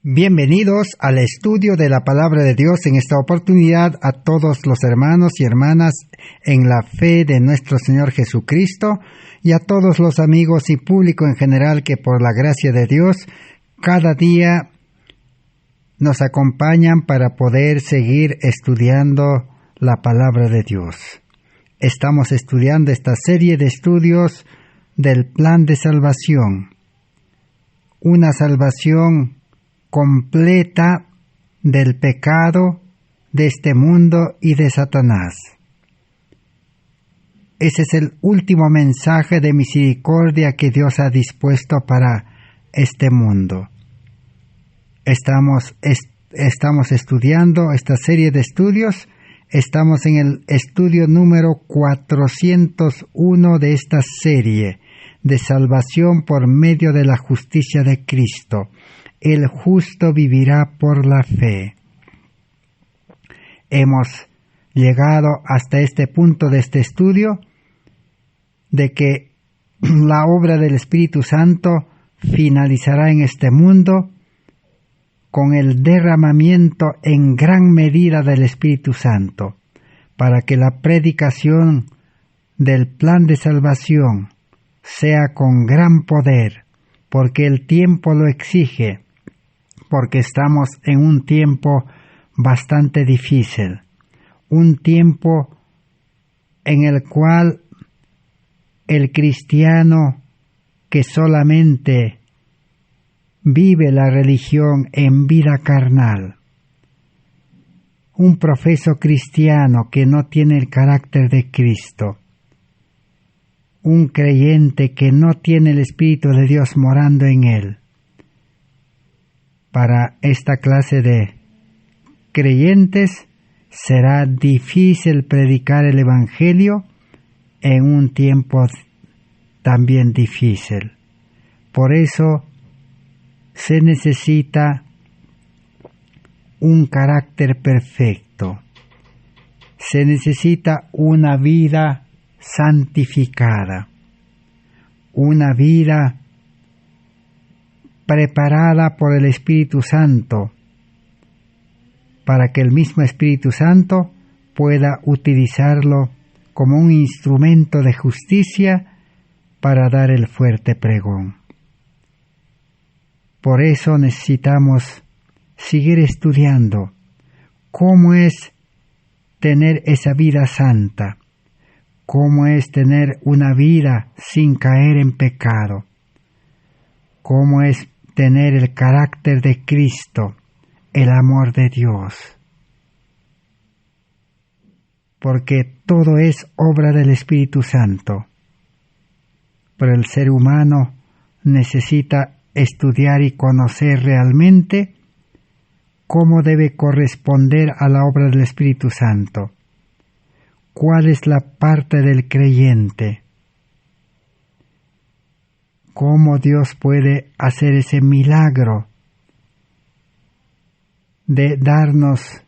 Bienvenidos al estudio de la Palabra de Dios. En esta oportunidad a todos los hermanos y hermanas en la fe de nuestro Señor Jesucristo y a todos los amigos y público en general que por la gracia de Dios cada día nos acompañan para poder seguir estudiando la Palabra de Dios. Estamos estudiando esta serie de estudios del plan de salvación. Una salvación completa del pecado, de este mundo y de Satanás. Ese es el último mensaje de misericordia que Dios ha dispuesto para este mundo. Estamos estudiando esta serie de estudios. Estamos en el estudio número 401 de esta serie de salvación por medio de la justicia de Cristo. El justo vivirá por la fe. Hemos llegado hasta este punto de este estudio de que la obra del Espíritu Santo finalizará en este mundo con el derramamiento en gran medida del Espíritu Santo, para que la predicación del plan de salvación sea con gran poder, porque el tiempo lo exige, porque estamos en un tiempo bastante difícil, un tiempo en el cual el cristiano que solamente vive la religión en vida carnal, un profeso cristiano que no tiene el carácter de Cristo, un creyente que no tiene el Espíritu de Dios morando en él, para esta clase de creyentes será difícil predicar el Evangelio en un tiempo también difícil. Por eso se necesita un carácter perfecto. Se necesita una vida santificada, una vida preparada por el Espíritu Santo, para que el mismo Espíritu Santo pueda utilizarlo como un instrumento de justicia para dar el fuerte pregón. Por eso necesitamos seguir estudiando cómo es tener esa vida santa, cómo es tener una vida sin caer en pecado, cómo es tener el carácter de Cristo, el amor de Dios. Porque todo es obra del Espíritu Santo. Pero el ser humano necesita estudiar y conocer realmente cómo debe corresponder a la obra del Espíritu Santo. ¿Cuál es la parte del creyente? ¿Cómo Dios puede hacer ese milagro de darnos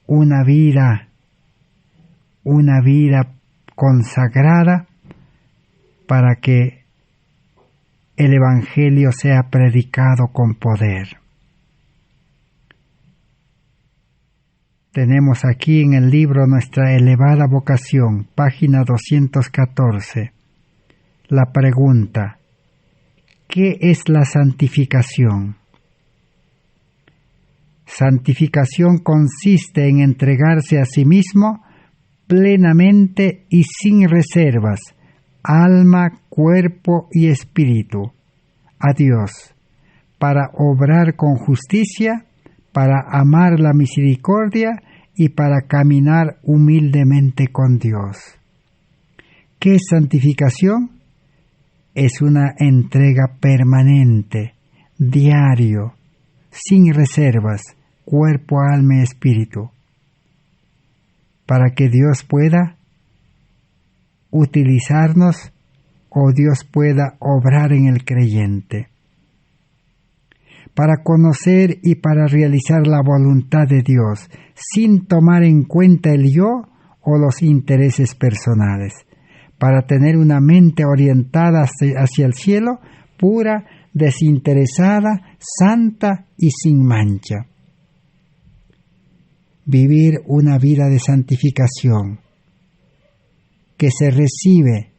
una vida consagrada para que el Evangelio sea predicado con poder? Tenemos aquí en el libro Nuestra elevada vocación, página 214, la pregunta: ¿qué es la santificación? Santificación consiste en entregarse a sí mismo plenamente y sin reservas, alma, cuerpo y espíritu, a Dios, para obrar con justicia, para amar la misericordia y para caminar humildemente con Dios. ¿Qué es santificación? Es una entrega permanente, diario, sin reservas, cuerpo, alma y espíritu, para que Dios pueda utilizarnos o Dios pueda obrar en el creyente, para conocer y para realizar la voluntad de Dios, sin tomar en cuenta el yo o los intereses personales, para tener una mente orientada hacia el cielo, pura, desinteresada, santa y sin mancha. Vivir una vida de santificación que se recibe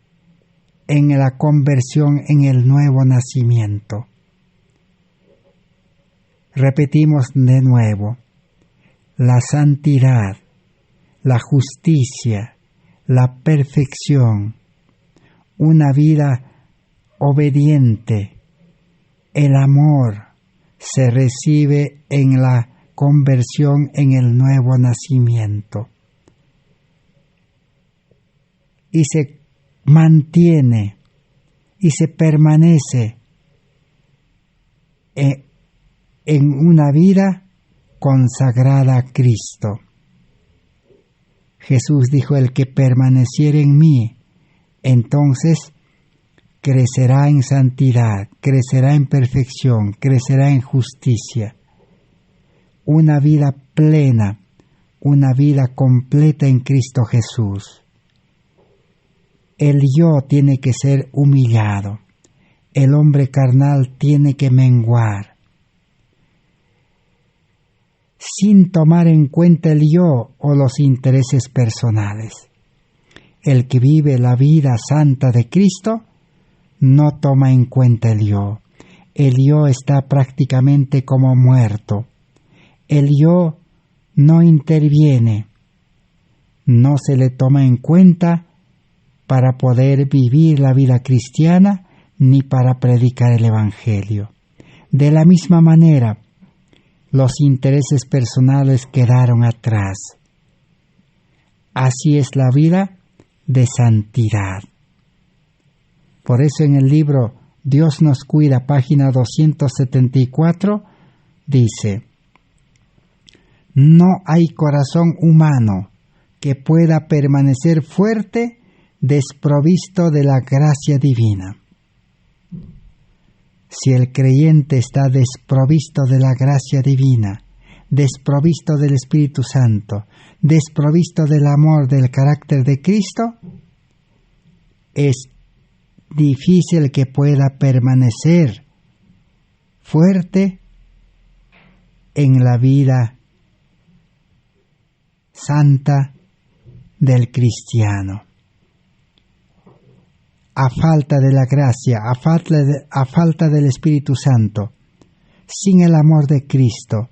en la conversión, en el nuevo nacimiento. Repetimos de nuevo: la santidad, la justicia, la perfección, una vida obediente, el amor se recibe en la conversión, en el nuevo nacimiento, y se mantiene y se permanece en una vida consagrada a Cristo. Jesús dijo: el que permaneciere en mí, entonces crecerá en santidad, crecerá en perfección, crecerá en justicia. Una vida plena, una vida completa en Cristo Jesús. El yo tiene que ser humillado, el hombre carnal tiene que menguar, sin tomar en cuenta el yo o los intereses personales. El que vive la vida santa de Cristo no toma en cuenta el yo. El yo está prácticamente como muerto. El yo no interviene, no se le toma en cuenta para poder vivir la vida cristiana ni para predicar el Evangelio. De la misma manera, los intereses personales quedaron atrás. Así es la vida de santidad. Por eso en el libro Dios nos cuida, página 274, dice: no hay corazón humano que pueda permanecer fuerte desprovisto de la gracia divina. Si el creyente está desprovisto de la gracia divina, desprovisto del Espíritu Santo, desprovisto del amor, del carácter de Cristo, es difícil que pueda permanecer fuerte en la vida santa del cristiano. A falta de la gracia, a falta del Espíritu Santo, sin el amor de Cristo,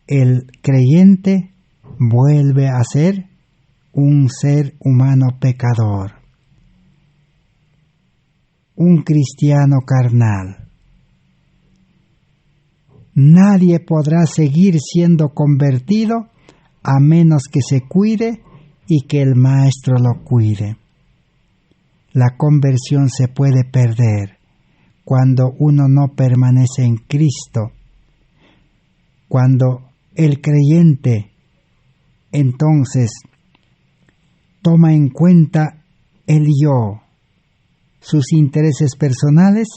el creyente vuelve a ser un ser humano pecador, un cristiano carnal. Nadie podrá seguir siendo convertido a menos que se cuide y que el Maestro lo cuide. La conversión se puede perder cuando uno no permanece en Cristo. Cuando el creyente entonces toma en cuenta el yo, sus intereses personales,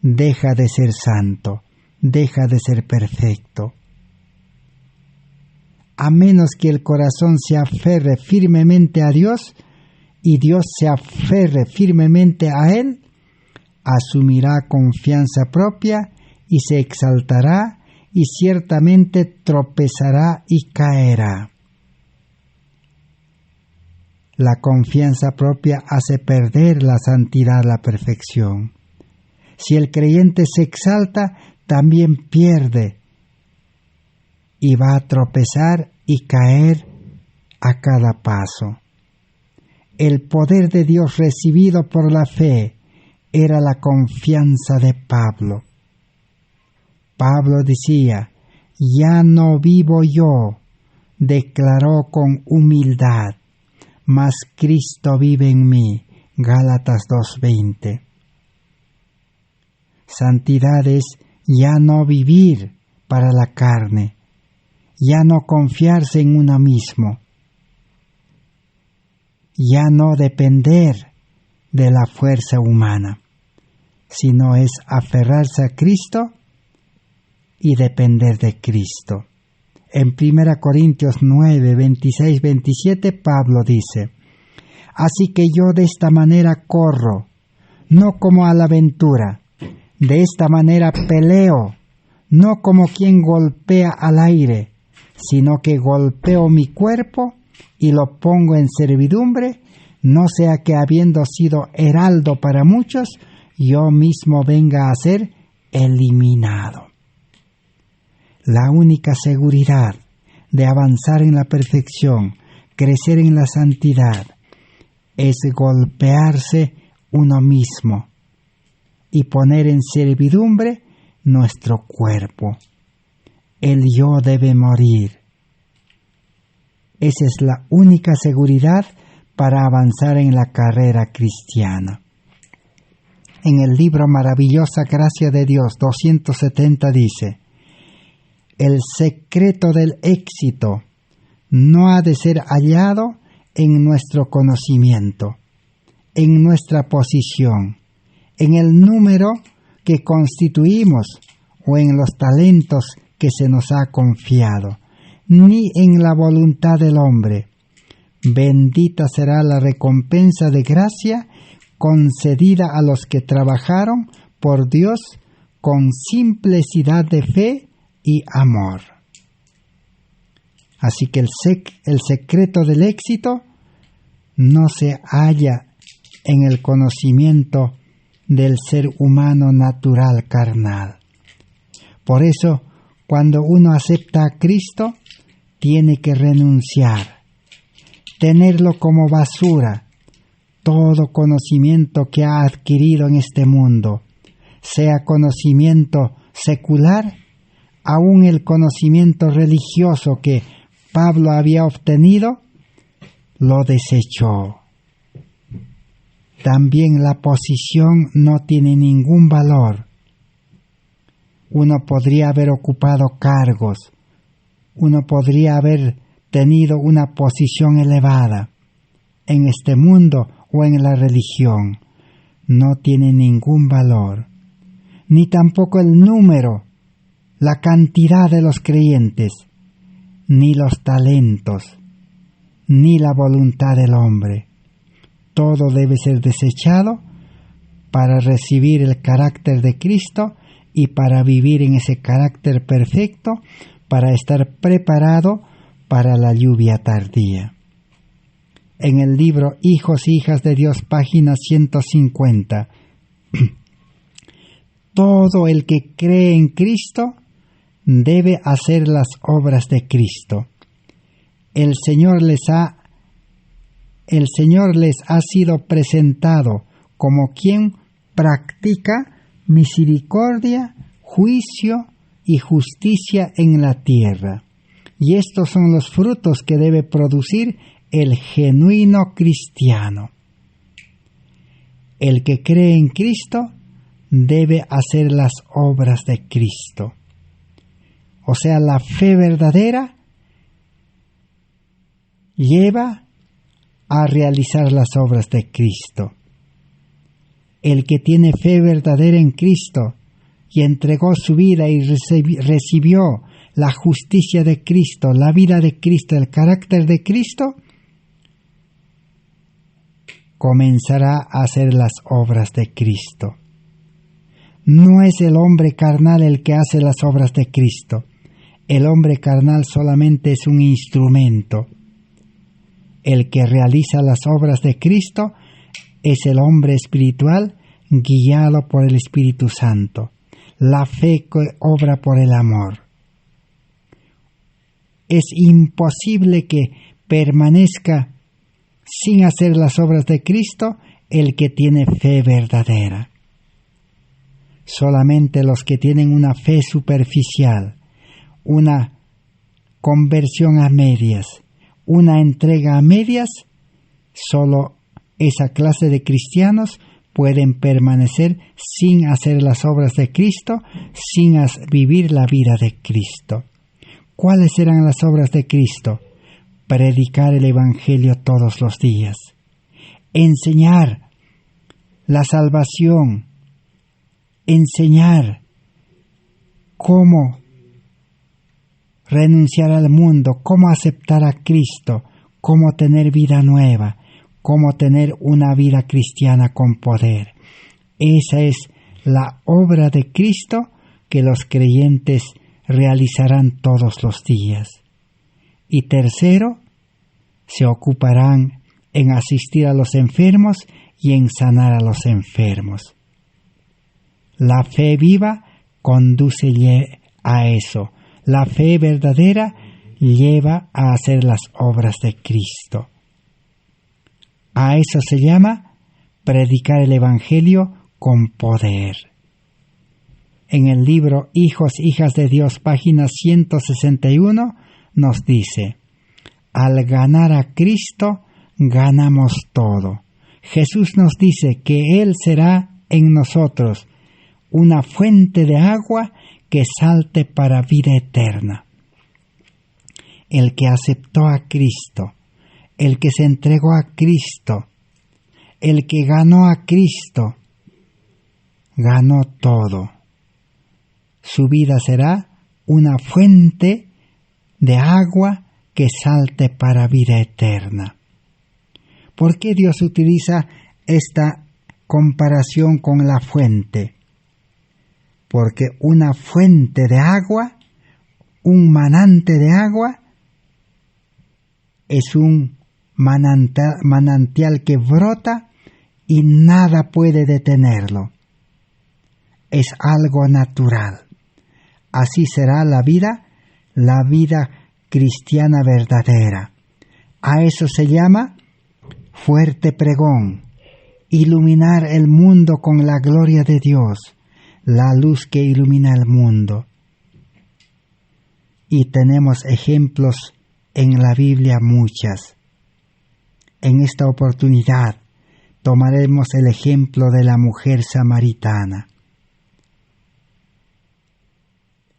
deja de ser santo, deja de ser perfecto. A menos que el corazón se aferre firmemente a Dios y Dios se aferre firmemente a Él, asumirá confianza propia y se exaltará y ciertamente tropezará y caerá. La confianza propia hace perder la santidad, la perfección. Si el creyente se exalta, también pierde y va a tropezar y caer a cada paso. El poder de Dios recibido por la fe era la confianza de Pablo. Pablo decía: ya no vivo yo, declaró con humildad, mas Cristo vive en mí. Gálatas 2:20. Santidad es ya no vivir para la carne, ya no confiarse en uno mismo, ya no depender de la fuerza humana, sino es aferrarse a Cristo y depender de Cristo. En 1 Corintios 9, 26, 27, Pablo dice: así que yo de esta manera corro, no como a la aventura, De esta manera peleo, no como quien golpea al aire, sino que golpeo mi cuerpo y lo pongo en servidumbre, no sea que habiendo sido heraldo para muchos, yo mismo venga a ser eliminado. La única seguridad de avanzar en la perfección, crecer en la santidad, es golpearse uno mismo y poner en servidumbre nuestro cuerpo. El yo debe morir. Esa es la única seguridad para avanzar en la carrera cristiana. En el libro Maravillosa Gracia de Dios 270 dice: el secreto del éxito no ha de ser hallado en nuestro conocimiento, en nuestra posición, en el número que constituimos o en los talentos que se nos ha confiado, ni en la voluntad del hombre. Bendita será la recompensa de gracia concedida a los que trabajaron por Dios con simplicidad de fe y amor. Así que el secreto del éxito no se halla en el conocimiento del ser humano natural carnal. Por eso, cuando uno acepta a Cristo, tiene que renunciar, tenerlo como basura, todo conocimiento que ha adquirido en este mundo, sea conocimiento secular, aún el conocimiento religioso que Pablo había obtenido, lo desechó. También la posición no tiene ningún valor. Uno podría haber ocupado cargos, uno podría haber tenido una posición elevada en este mundo o en la religión. No tiene ningún valor, ni tampoco el número, la cantidad de los creyentes, ni los talentos, ni la voluntad del hombre. Todo debe ser desechado para recibir el carácter de Cristo y para vivir en ese carácter perfecto, para estar preparado para la lluvia tardía. En el libro Hijos e Hijas de Dios, página 150, todo el que cree en Cristo debe hacer las obras de Cristo. El Señor les ha sido presentado como quien practica misericordia, juicio y justicia en la tierra. Y estos son los frutos que debe producir el genuino cristiano. El que cree en Cristo debe hacer las obras de Cristo. O sea, la fe verdadera lleva a realizar las obras de Cristo. El que tiene fe verdadera en Cristo y entregó su vida y recibió la justicia de Cristo, la vida de Cristo, el carácter de Cristo, comenzará a hacer las obras de Cristo. No es el hombre carnal el que hace las obras de Cristo. El hombre carnal solamente es un instrumento. El que realiza las obras de Cristo es el hombre espiritual guiado por el Espíritu Santo. La fe que obra por el amor. Es imposible que permanezca sin hacer las obras de Cristo el que tiene fe verdadera. Solamente los que tienen una fe superficial, una conversión a medias, una entrega a medias, solo esa clase de cristianos pueden permanecer sin hacer las obras de Cristo, sin vivir la vida de Cristo. ¿Cuáles eran las obras de Cristo? Predicar el Evangelio todos los días, enseñar la salvación, enseñar cómo renunciar al mundo, cómo aceptar a Cristo, cómo tener vida nueva, cómo tener una vida cristiana con poder. Esa es la obra de Cristo que los creyentes realizarán todos los días. Y tercero, se ocuparán en asistir a los enfermos y en sanar a los enfermos. La fe viva conduce a eso. La fe verdadera lleva a hacer las obras de Cristo. A eso se llama predicar el Evangelio con poder. En el libro Hijos, Hijas de Dios, página 161, nos dice: al ganar a Cristo, ganamos todo. Jesús nos dice que Él será en nosotros una fuente de agua que salte para vida eterna. El que aceptó a Cristo, el que se entregó a Cristo, el que ganó a Cristo, ganó todo. Su vida será una fuente de agua que salte para vida eterna. ¿Por qué Dios utiliza esta comparación con la fuente? Porque una fuente de agua, un manante de agua, es un manantial que brota y nada puede detenerlo. Es algo natural. Así será la vida cristiana verdadera. A eso se llama fuerte pregón, iluminar el mundo con la gloria de Dios, la luz que ilumina el mundo. Y tenemos ejemplos en la Biblia muchas. En esta oportunidad tomaremos el ejemplo de la mujer samaritana.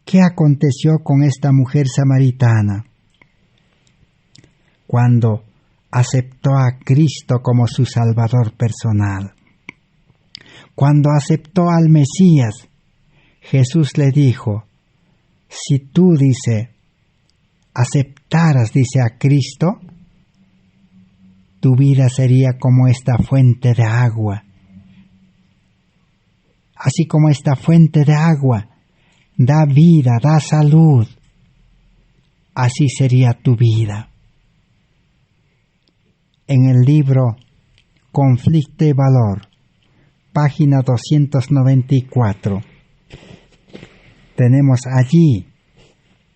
¿Qué aconteció con esta mujer samaritana? Cuando aceptó a Cristo como su Salvador personal. Cuando aceptó al Mesías, Jesús le dijo: si tú, aceptaras, a Cristo, tu vida sería como esta fuente de agua. Así como esta fuente de agua da vida, da salud, así sería tu vida. En el libro Conflicto y Valor, página 294, tenemos allí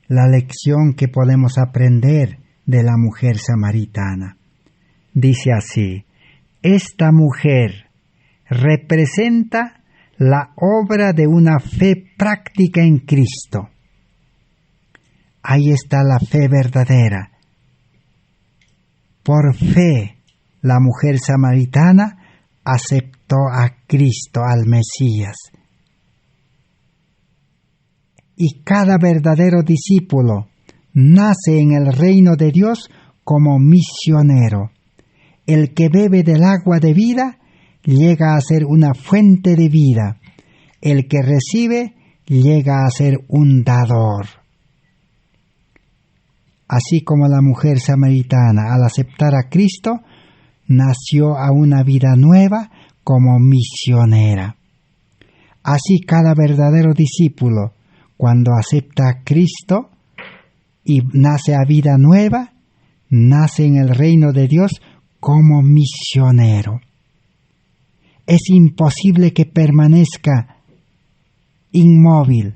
la lección que podemos aprender de la mujer samaritana. Dice así: esta mujer representa la obra de una fe práctica en Cristo. Ahí está la fe verdadera. Por fe, la mujer samaritana aceptó a Cristo, al Mesías. Y cada verdadero discípulo nace en el reino de Dios como misionero. El que bebe del agua de vida llega a ser una fuente de vida. El que recibe llega a ser un dador. Así como la mujer samaritana, al aceptar a Cristo, nació a una vida nueva como misionera. Así cada verdadero discípulo, cuando acepta a Cristo y nace a vida nueva, nace en el reino de Dios como misionero. Es imposible que permanezca inmóvil.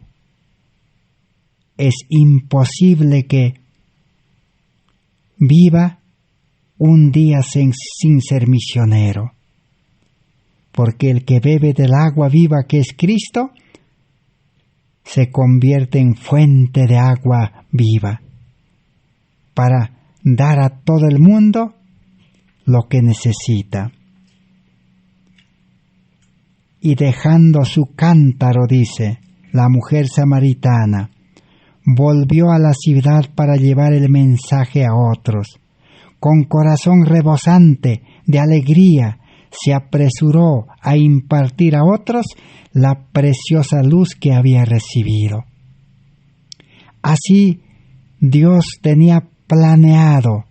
Es imposible que viva un día sin ser misionero. Porque el que bebe del agua viva que es Cristo, se convierte en fuente de agua viva para dar a todo el mundo lo que necesita. Y dejando su cántaro, dice, la mujer samaritana volvió a la ciudad para llevar el mensaje a otros. Con corazón rebosante de alegría, se apresuró a impartir a otros la preciosa luz que había recibido. Así Dios tenía planeado,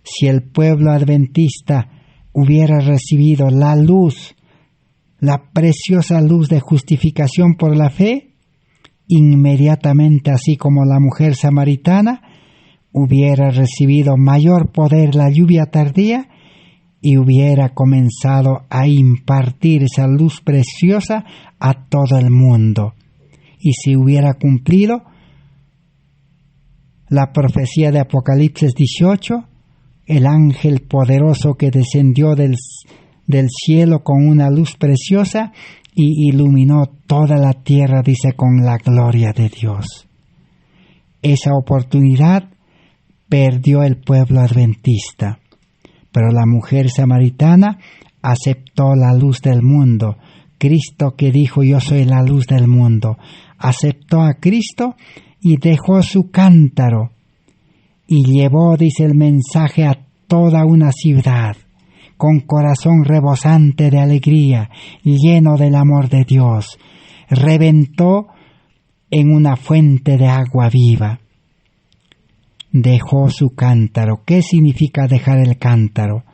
si el pueblo adventista hubiera recibido la luz la preciosa luz de justificación por la fe, inmediatamente, así como la mujer samaritana, hubiera recibido mayor poder la lluvia tardía y hubiera comenzado a impartir esa luz preciosa a todo el mundo. Y si hubiera cumplido la profecía de Apocalipsis 18, el ángel poderoso que descendió del cielo con una luz preciosa y iluminó toda la tierra, dice, con la gloria de Dios. Esa oportunidad perdió el pueblo adventista, pero la mujer samaritana aceptó la luz del mundo. Cristo, que dijo: yo soy la luz del mundo, aceptó a Cristo y dejó su cántaro y llevó, dice, el mensaje a toda una ciudad, con corazón rebosante de alegría, lleno del amor de Dios. Reventó en una fuente de agua viva. Dejó su cántaro. ¿Qué significa dejar el cántaro?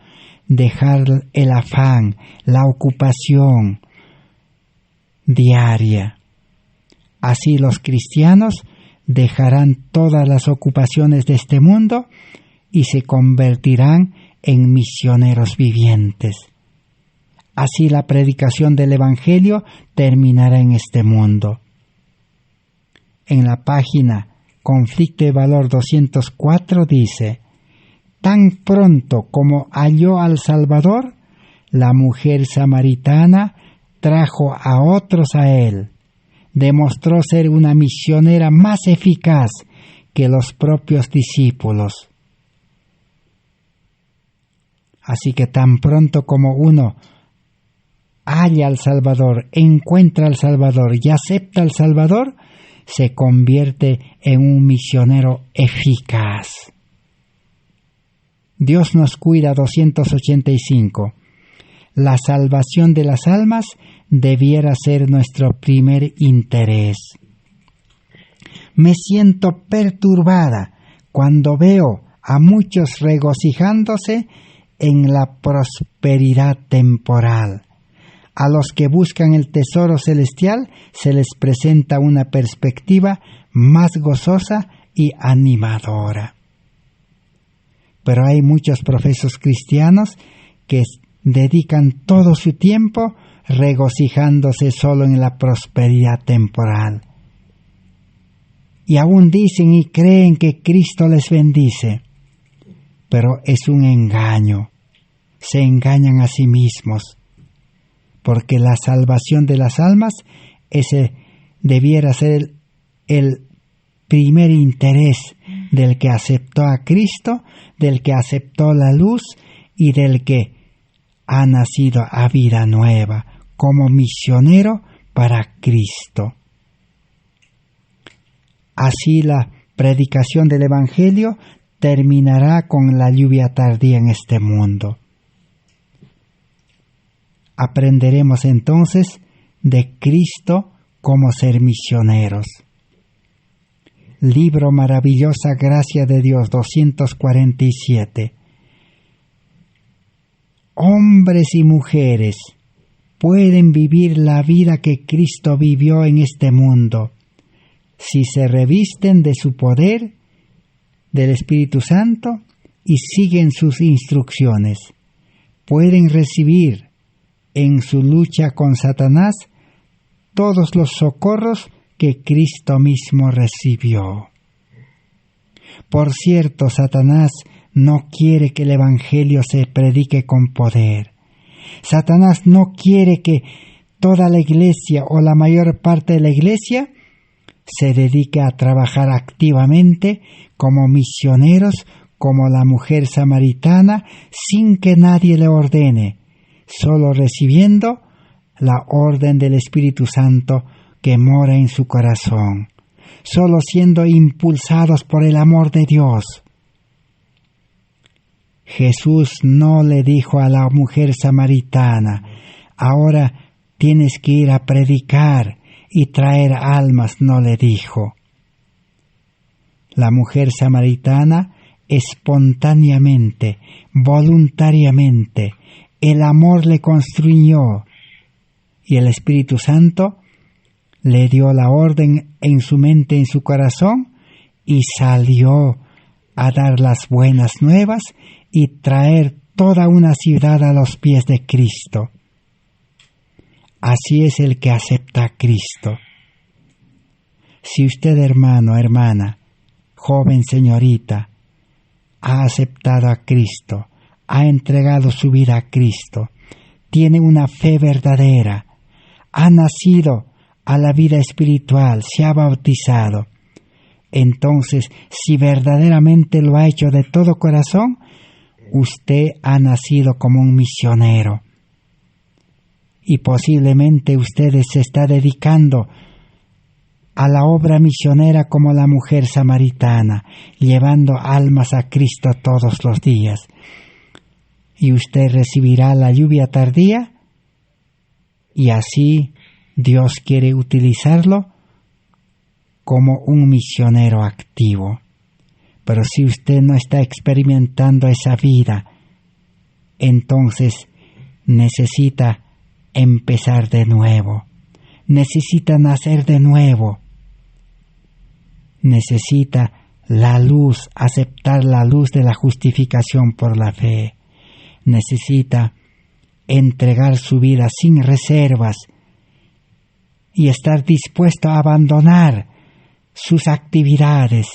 Dejar el afán, la ocupación diaria. Así los cristianos dejarán todas las ocupaciones de este mundo y se convertirán en misioneros vivientes. Así la predicación del Evangelio terminará en este mundo. En la página Conflicto y Valor 204 dice: tan pronto como halló al Salvador, la mujer samaritana trajo a otros a él. Demostró ser una misionera más eficaz que los propios discípulos. Así que tan pronto como uno halla al Salvador, encuentra al Salvador y acepta al Salvador, se convierte en un misionero eficaz. Dios nos cuida. 285. La salvación de las almas debiera ser nuestro primer interés. Me siento perturbada cuando veo a muchos regocijándose en la prosperidad temporal. A los que buscan el tesoro celestial se les presenta una perspectiva más gozosa y animadora. Pero hay muchos profesos cristianos que dedican todo su tiempo regocijándose solo en la prosperidad temporal. Y aún dicen y creen que Cristo les bendice. Pero es un engaño. Se engañan a sí mismos. Porque la salvación de las almas, ese debiera ser el primer interés del que aceptó a Cristo, del que aceptó la luz y del que ha nacido a vida nueva como misionero para Cristo. Así la predicación del Evangelio terminará con la lluvia tardía en este mundo. Aprenderemos entonces de Cristo cómo ser misioneros. Libro Maravillosa Gracia de Dios 247. Hombres y mujeres pueden vivir la vida que Cristo vivió en este mundo si se revisten de su poder, del Espíritu Santo, y siguen sus instrucciones. Pueden recibir en su lucha con Satanás todos los socorros que Cristo mismo recibió. Por cierto, Satanás no quiere que el Evangelio se predique con poder. Satanás no quiere que toda la iglesia o la mayor parte de la iglesia se dedique a trabajar activamente como misioneros, como la mujer samaritana, sin que nadie le ordene, solo recibiendo la orden del Espíritu Santo que mora en su corazón, solo siendo impulsados por el amor de Dios. Jesús no le dijo a la mujer samaritana: ahora tienes que ir a predicar y traer almas, no le dijo. La mujer samaritana espontáneamente, voluntariamente, el amor le constriñó Y el Espíritu Santo le dio la orden en su mente, en su corazón, y salió a dar las buenas nuevas y traer toda una ciudad a los pies de Cristo. Así es el que acepta a Cristo. Si usted, hermano, hermana, joven, señorita, ha aceptado a Cristo, ha entregado su vida a Cristo, tiene una fe verdadera, ha nacido a la vida espiritual, se ha bautizado, entonces, si verdaderamente lo ha hecho de todo corazón, usted ha nacido como un misionero. Y posiblemente usted se está dedicando a la obra misionera como la mujer samaritana, llevando almas a Cristo todos los días. Y usted recibirá la lluvia tardía, y así Dios quiere utilizarlo como un misionero activo. Pero si usted no está experimentando esa vida, entonces necesita empezar de nuevo, necesita nacer de nuevo, necesita la luz, aceptar la luz de la justificación por la fe, necesita entregar su vida sin reservas y estar dispuesto a abandonar sus actividades,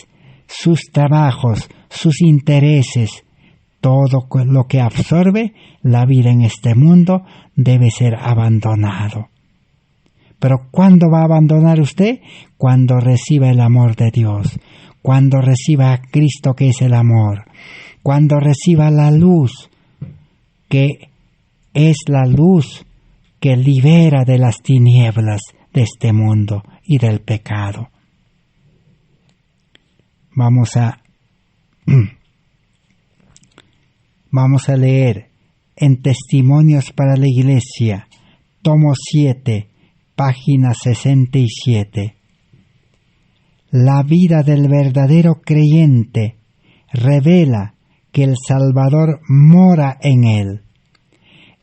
sus trabajos, sus intereses. Todo lo que absorbe la vida en este mundo debe ser abandonado. Pero ¿cuándo va a abandonar usted? Cuando reciba el amor de Dios, cuando reciba a Cristo, que es el amor, cuando reciba la luz, que es la luz que libera de las tinieblas de este mundo y del pecado. Vamos a leer en Testimonios para la Iglesia, tomo 7, página 67. La vida del verdadero creyente revela que el Salvador mora en él.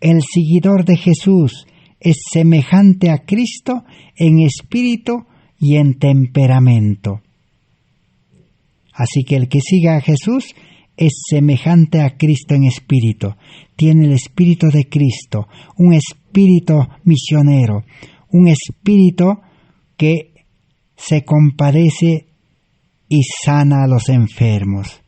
El seguidor de Jesús es semejante a Cristo en espíritu y en temperamento. Así que el que siga a Jesús es semejante a Cristo en espíritu, tiene el espíritu de Cristo, un espíritu misionero, un espíritu que se compadece y sana a los enfermos.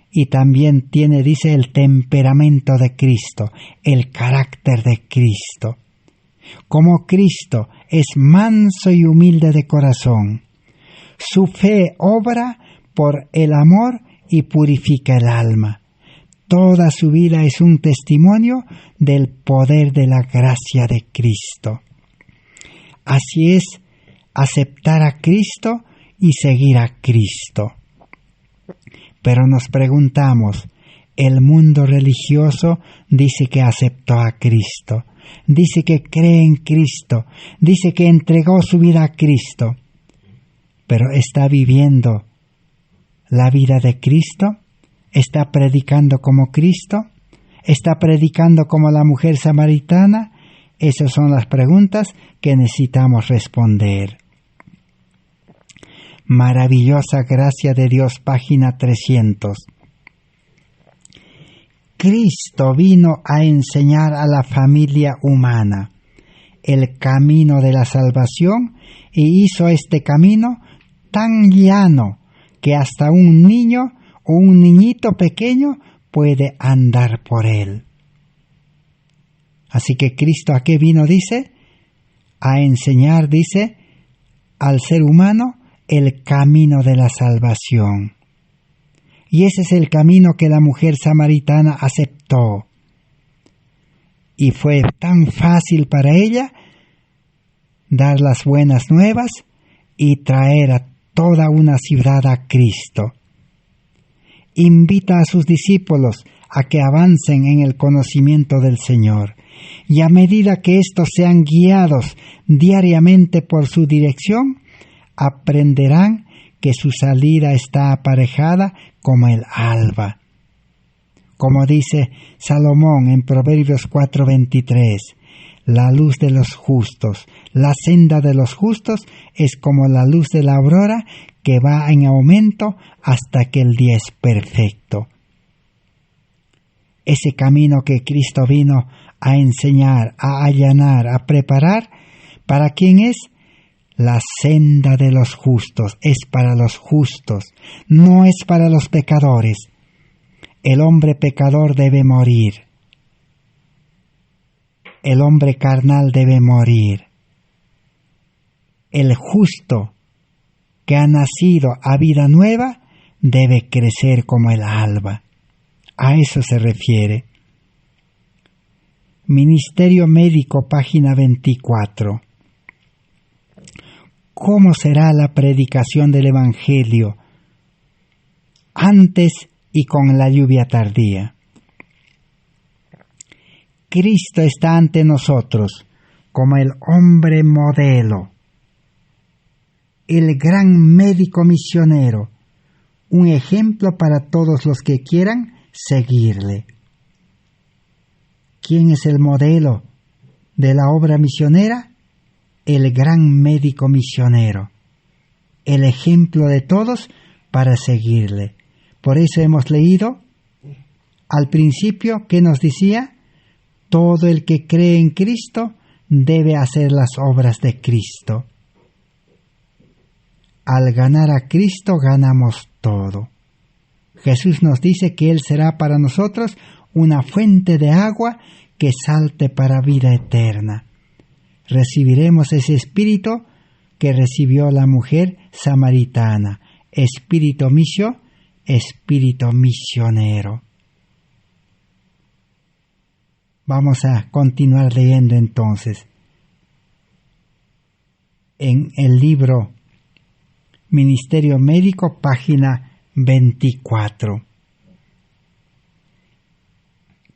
Y también tiene, dice, el temperamento de Cristo, el carácter de Cristo. Como Cristo es manso y humilde de corazón, su fe obra por el amor y purifica el alma. Toda su vida es un testimonio del poder de la gracia de Cristo. Así es aceptar a Cristo y seguir a Cristo. Pero nos preguntamos, el mundo religioso dice que aceptó a Cristo, dice que cree en Cristo, dice que entregó su vida a Cristo, pero ¿está viviendo la vida de Cristo? ¿Está predicando como Cristo? ¿Está predicando como la mujer samaritana? Esas son las preguntas que necesitamos responder. Maravillosa gracia de Dios, página 300. Cristo vino a enseñar a la familia humana el camino de la salvación y hizo este camino tan llano que hasta un niño o un niñito pequeño puede andar por él. Así que Cristo, ¿a qué vino? Dice, a enseñar, dice, al ser humano el camino de la salvación. Y ese es el camino que la mujer samaritana aceptó. Y fue tan fácil para ella dar las buenas nuevas y traer a toda una ciudad a Cristo. Invita a sus discípulos a que avancen en el conocimiento del Señor, y a medida que éstos sean guiados diariamente por su dirección, aprenderán que su salida está aparejada como el alba. Como dice Salomón en Proverbios 4:23, la luz de los justos. La senda de los justos es como la luz de la aurora que va en aumento hasta que el día es perfecto. Ese camino que Cristo vino a enseñar, a allanar, a preparar, ¿para quién es? La senda de los justos es para los justos, no es para los pecadores. El hombre pecador debe morir. El hombre carnal debe morir. El justo que ha nacido a vida nueva debe crecer como el alba. A eso se refiere. Ministerio Médico, página 24. ¿Cómo será la predicación del Evangelio antes y con la lluvia tardía? Cristo está ante nosotros como el hombre modelo, el gran médico misionero, un ejemplo para todos los que quieran seguirle. ¿Quién es el modelo de la obra misionera? El gran médico misionero, el ejemplo de todos para seguirle. Por eso hemos leído al principio que nos decía: todo el que cree en Cristo debe hacer las obras de Cristo. Al ganar a Cristo ganamos todo. Jesús nos dice que Él será para nosotros una fuente de agua que salte para vida eterna. Recibiremos ese espíritu que recibió la mujer samaritana, espíritu misio, espíritu misionero. Vamos a continuar leyendo entonces. En el libro Ministerio Médico, página 24.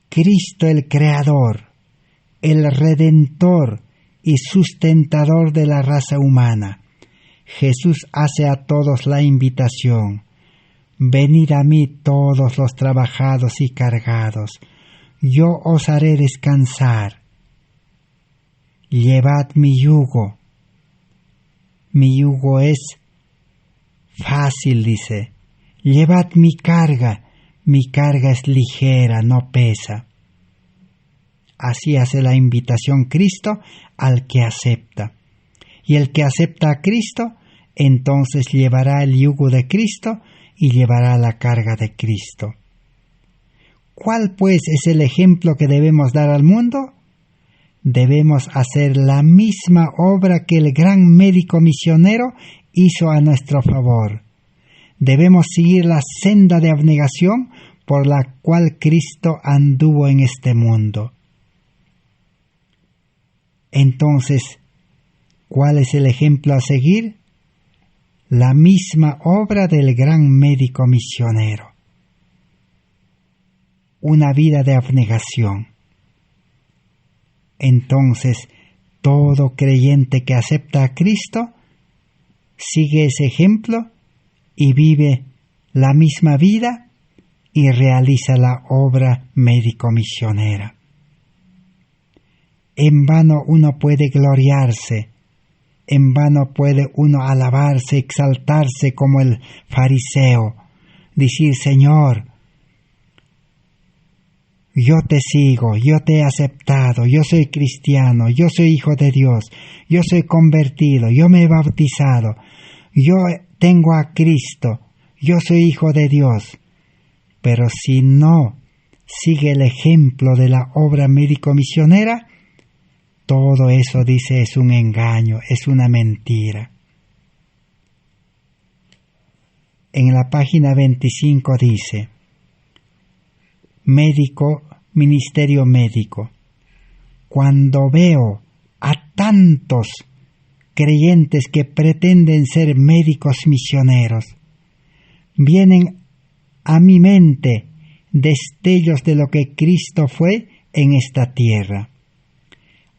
Cristo el Creador, el Redentor y sustentador de la raza humana. Jesús hace a todos la invitación: venid a mí todos los trabajados y cargados, yo os haré descansar. Llevad mi yugo. Mi yugo es fácil, dice. Llevad mi carga es ligera, no pesa. Así hace la invitación Cristo al que acepta. Y el que acepta a Cristo, entonces llevará el yugo de Cristo y llevará la carga de Cristo. ¿Cuál pues es el ejemplo que debemos dar al mundo? Debemos hacer la misma obra que el gran médico misionero hizo a nuestro favor. Debemos seguir la senda de abnegación por la cual Cristo anduvo en este mundo. Entonces, ¿cuál es el ejemplo a seguir? La misma obra del gran médico misionero. Una vida de abnegación. Entonces, todo creyente que acepta a Cristo sigue ese ejemplo y vive la misma vida y realiza la obra médico-misionera. En vano uno puede gloriarse, en vano puede uno alabarse, exaltarse como el fariseo, decir: Señor, yo te sigo, yo te he aceptado, yo soy cristiano, yo soy hijo de Dios, yo soy convertido, yo me he bautizado, yo tengo a Cristo, yo soy hijo de Dios. Pero si no sigue el ejemplo de la obra médico-misionera, todo eso, dice, es un engaño, es una mentira. En la página 25 dice: Ministerio Médico. Cuando veo a tantos creyentes que pretenden ser médicos misioneros, vienen a mi mente destellos de lo que Cristo fue en esta tierra.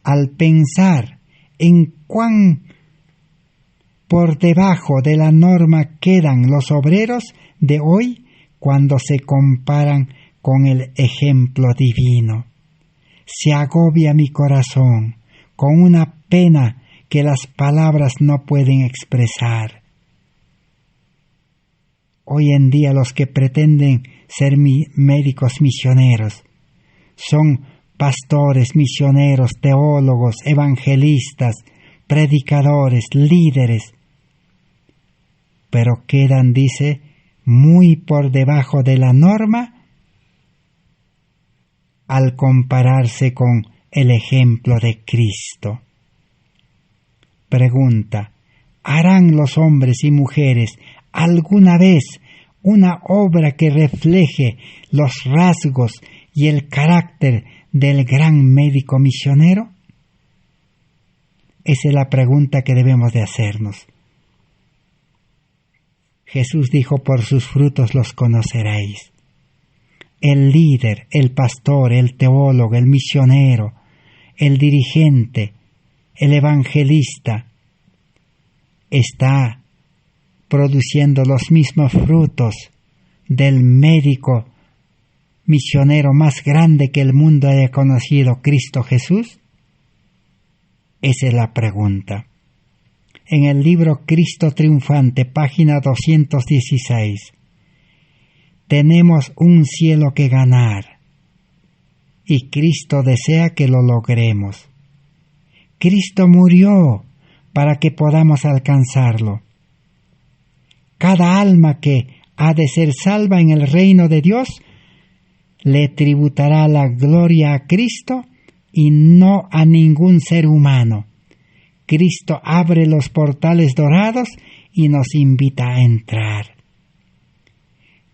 Al pensar en cuán por debajo de la norma quedan los obreros de hoy cuando se comparan con el ejemplo divino, se agobia mi corazón, con una pena que las palabras no pueden expresar. Hoy en día los que pretenden ser médicos misioneros son pastores, misioneros, teólogos, evangelistas, predicadores, líderes, pero quedan, dice, muy por debajo de la norma al compararse con el ejemplo de Cristo. Pregunta: ¿harán los hombres y mujeres alguna vez una obra que refleje los rasgos y el carácter del gran médico misionero? Esa es la pregunta que debemos de hacernos. Jesús dijo: por sus frutos los conoceréis. El líder, el pastor, el teólogo, el misionero, el dirigente, el evangelista, está produciendo los mismos frutos del médico misionero más grande que el mundo haya conocido, Cristo Jesús. Esa es la pregunta. En el libro Cristo Triunfante, página 216, tenemos un cielo que ganar y Cristo desea que lo logremos. Cristo murió para que podamos alcanzarlo. Cada alma que ha de ser salva en el reino de Dios le tributará la gloria a Cristo y no a ningún ser humano. Cristo abre los portales dorados y nos invita a entrar.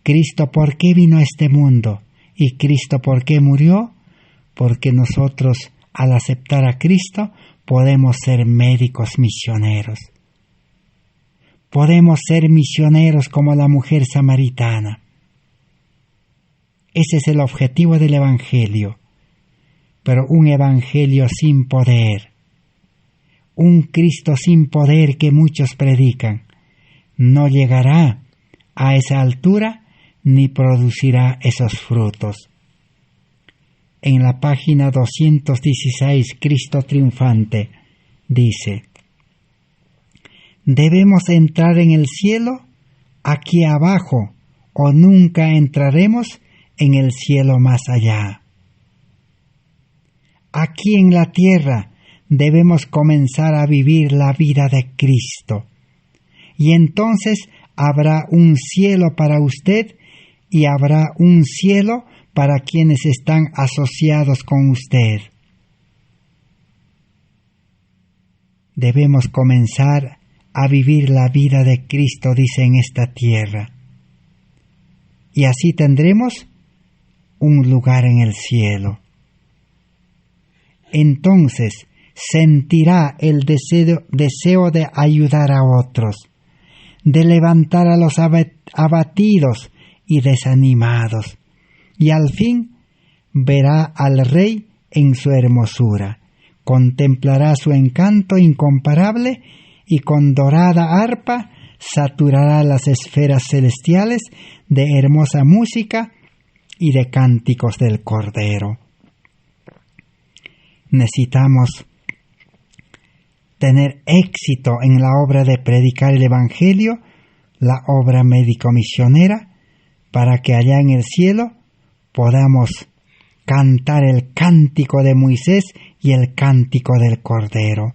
Cristo, ¿por qué vino a este mundo? ¿Y Cristo por qué murió? Porque nosotros, al aceptar a Cristo, podemos ser médicos misioneros. Podemos ser misioneros como la mujer samaritana. Ese es el objetivo del Evangelio. Pero un Evangelio sin poder, un Cristo sin poder que muchos predican, no llegará a esa altura ni producirá esos frutos. En la página 216, Cristo Triunfante dice: ¿debemos entrar en el cielo aquí abajo o nunca entraremos en el cielo más allá? Aquí en la tierra debemos comenzar a vivir la vida de Cristo, y entonces habrá un cielo para usted y habrá un cielo para quienes están asociados con usted. Debemos comenzar a vivir la vida de Cristo, dice, en esta tierra, y así tendremos un lugar en el cielo. Entonces sentirá el deseo de ayudar a otros, de levantar a los abatidos y desanimados, y al fin verá al Rey en su hermosura, contemplará su encanto incomparable y con dorada arpa saturará las esferas celestiales de hermosa música y de cánticos del Cordero. Necesitamos tener éxito en la obra de predicar el Evangelio, la obra médico-misionera, para que allá en el cielo podamos cantar el cántico de Moisés y el cántico del Cordero.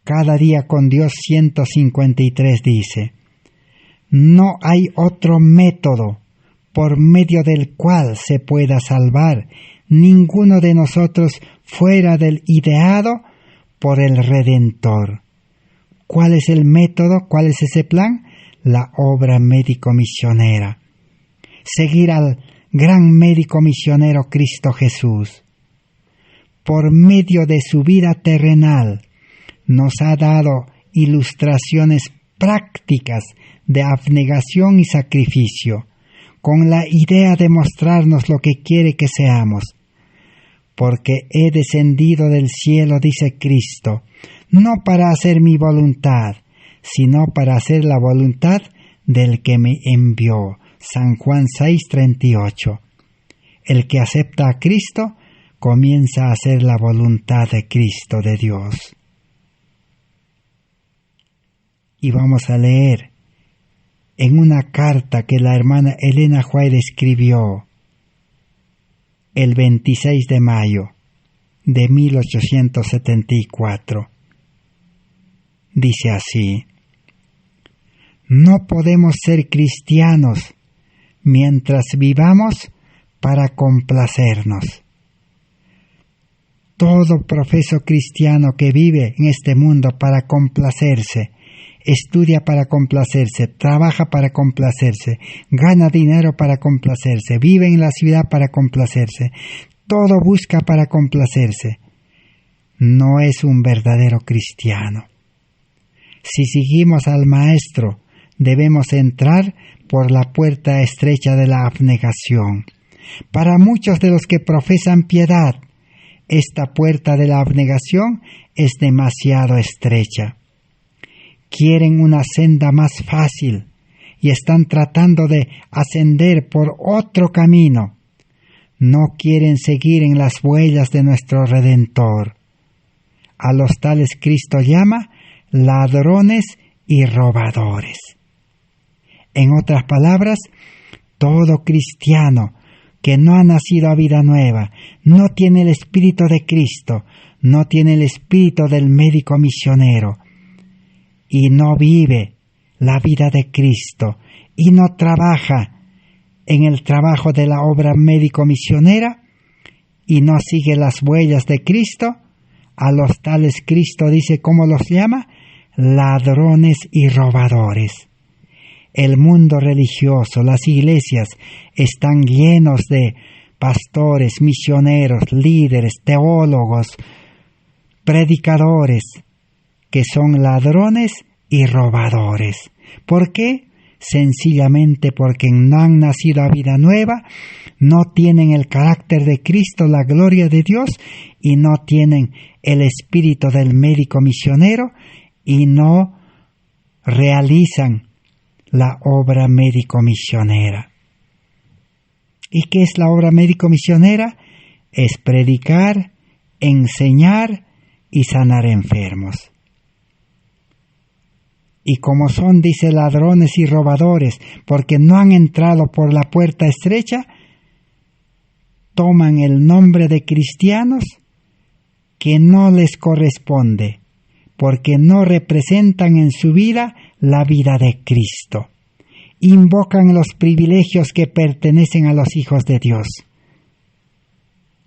Cada día con Dios 153 dice: no hay otro método por medio del cual se pueda salvar ninguno de nosotros fuera del ideado por el Redentor. ¿Cuál es el método? ¿Cuál es ese plan? La obra médico-misionera. Seguir al gran médico misionero Cristo Jesús. Por medio de su vida terrenal, nos ha dado ilustraciones prácticas de abnegación y sacrificio, con la idea de mostrarnos lo que quiere que seamos. Porque he descendido del cielo, dice Cristo, no para hacer mi voluntad, sino para hacer la voluntad del que me envió. San Juan 6:38. El que acepta a Cristo comienza a hacer la voluntad de Cristo, de Dios. Y vamos a leer en una carta que la hermana Elena White escribió el 26 de mayo de 1874. Dice así: no podemos ser cristianos mientras vivamos para complacernos. Todo profeso cristiano que vive en este mundo para complacerse, estudia para complacerse, trabaja para complacerse, gana dinero para complacerse, vive en la ciudad para complacerse, todo busca para complacerse, no es un verdadero cristiano. Si seguimos al Maestro, debemos entrar por la puerta estrecha de la abnegación. Para muchos de los que profesan piedad, esta puerta de la abnegación es demasiado estrecha. Quieren una senda más fácil y están tratando de ascender por otro camino. No quieren seguir en las huellas de nuestro Redentor. A los tales Cristo llama ladrones y robadores. En otras palabras, todo cristiano que no ha nacido a vida nueva, no tiene el Espíritu de Cristo, no tiene el espíritu del médico misionero, y no vive la vida de Cristo, y no trabaja en el trabajo de la obra médico-misionera, y no sigue las huellas de Cristo, a los tales Cristo dice, ¿cómo los llama? Ladrones y robadores. El mundo religioso, las iglesias, están llenos de pastores, misioneros, líderes, teólogos, predicadores, que son ladrones y robadores. ¿Por qué? Sencillamente porque no han nacido a vida nueva, no tienen el carácter de Cristo, la gloria de Dios, y no tienen el espíritu del médico misionero, y no realizan la obra médico-misionera. ¿Y qué es la obra médico-misionera? Es predicar, enseñar y sanar enfermos. Y como son, dice, ladrones y robadores, porque no han entrado por la puerta estrecha, toman el nombre de cristianos que no les corresponde, porque no representan en su vida la vida de Cristo. Invocan los privilegios que pertenecen a los hijos de Dios,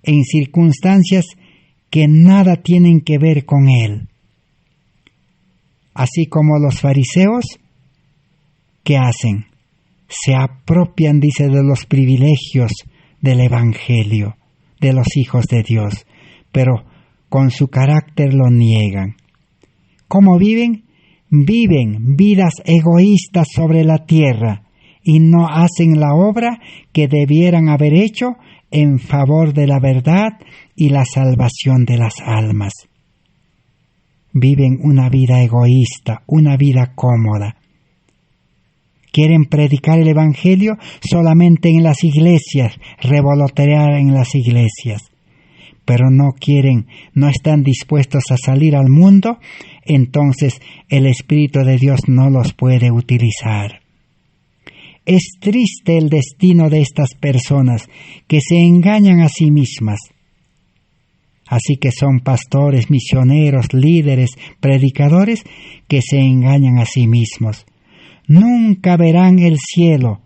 en circunstancias que nada tienen que ver con Él. Así como los fariseos, ¿qué hacen? Se apropian, dice, de los privilegios del Evangelio, de los hijos de Dios, pero con su carácter lo niegan. ¿Cómo viven? Viven vidas egoístas sobre la tierra y no hacen la obra que debieran haber hecho en favor de la verdad y la salvación de las almas. Viven una vida egoísta, una vida cómoda. Quieren predicar el Evangelio solamente en las iglesias, revolotear en las iglesias, pero no están dispuestos a salir al mundo, entonces el Espíritu de Dios no los puede utilizar. Es triste el destino de estas personas que se engañan a sí mismas. Así que son pastores, misioneros, líderes, predicadores que se engañan a sí mismos. Nunca verán el cielo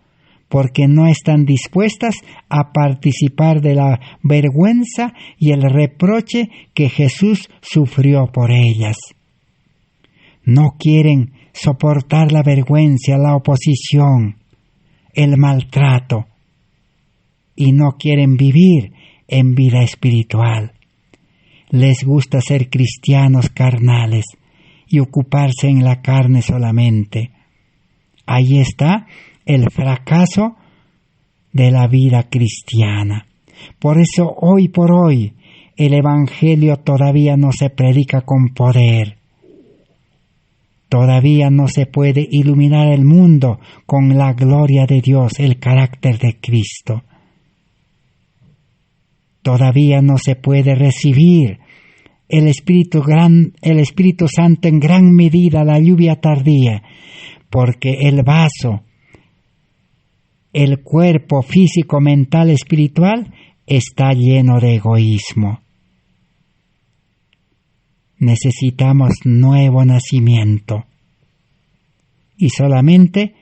porque no están dispuestas a participar de la vergüenza y el reproche que Jesús sufrió por ellas. No quieren soportar la vergüenza, la oposición, el maltrato, y no quieren vivir en vida espiritual. Les gusta ser cristianos carnales y ocuparse en la carne solamente. Ahí está el fracaso de la vida cristiana. Por eso hoy por hoy el Evangelio todavía no se predica con poder. Todavía no se puede iluminar el mundo con la gloria de Dios, el carácter de Cristo. todavía no se puede recibir el Espíritu Santo en gran medida, la lluvia tardía, porque el vaso, el cuerpo físico, mental, espiritual, está lleno de egoísmo. Necesitamos nuevo nacimiento. Y solamente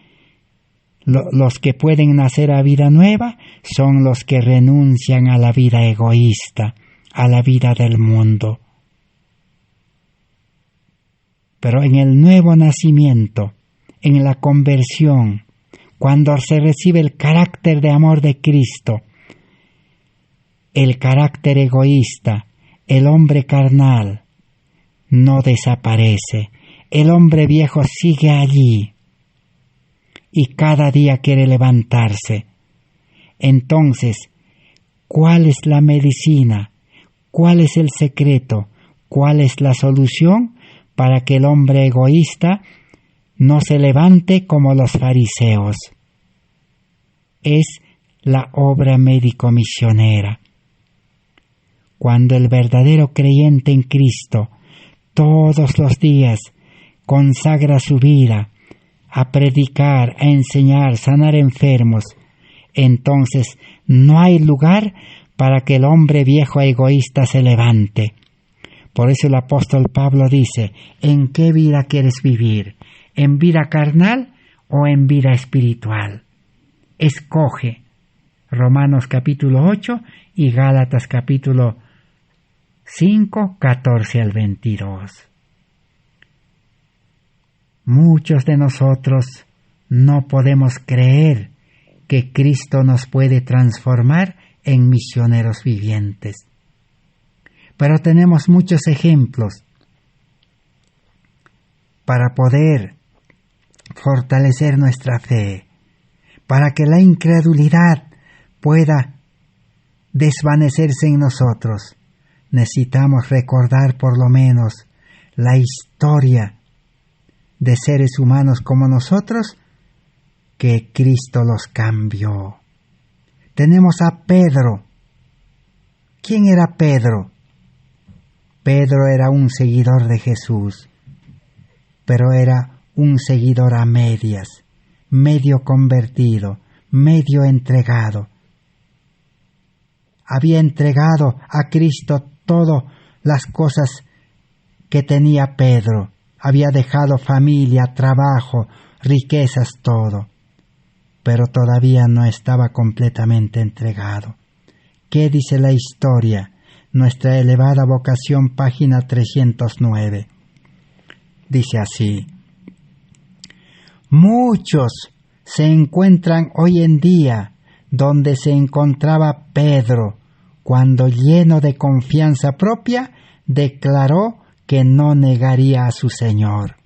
los que pueden nacer a vida nueva son los que renuncian a la vida egoísta, a la vida del mundo. Pero en el nuevo nacimiento, en la conversión, cuando se recibe el carácter de amor de Cristo, el carácter egoísta, el hombre carnal, no desaparece. El hombre viejo sigue allí y cada día quiere levantarse. Entonces, ¿cuál es la medicina? ¿Cuál es el secreto? ¿Cuál es la solución para que el hombre egoísta no se levante como los fariseos? Es la obra médico-misionera. Cuando el verdadero creyente en Cristo todos los días consagra su vida a predicar, a enseñar, sanar enfermos, entonces no hay lugar para que el hombre viejo egoísta se levante. Por eso el apóstol Pablo dice, ¿en qué vida quieres vivir? ¿En vida carnal o en vida espiritual? Escoge. Romanos capítulo 8 y Gálatas capítulo 5, 14 al 22. Muchos de nosotros no podemos creer que Cristo nos puede transformar en misioneros vivientes. Pero tenemos muchos ejemplos para poder fortalecer nuestra fe, para que la incredulidad pueda desvanecerse en nosotros. Necesitamos recordar por lo menos la historia de seres humanos como nosotros, que Cristo los cambió. Tenemos a Pedro. ¿Quién era Pedro? Pedro era un seguidor de Jesús, pero era un seguidor a medias, medio convertido, medio entregado. Había entregado a Cristo todas las cosas que tenía Pedro. Había dejado familia, trabajo, riquezas, todo. Pero todavía no estaba completamente entregado. ¿Qué dice la historia? Nuestra elevada vocación, página 309. Dice así: muchos se encuentran hoy en día donde se encontraba Pedro, cuando lleno de confianza propia, declaró que no negaría a su Señor.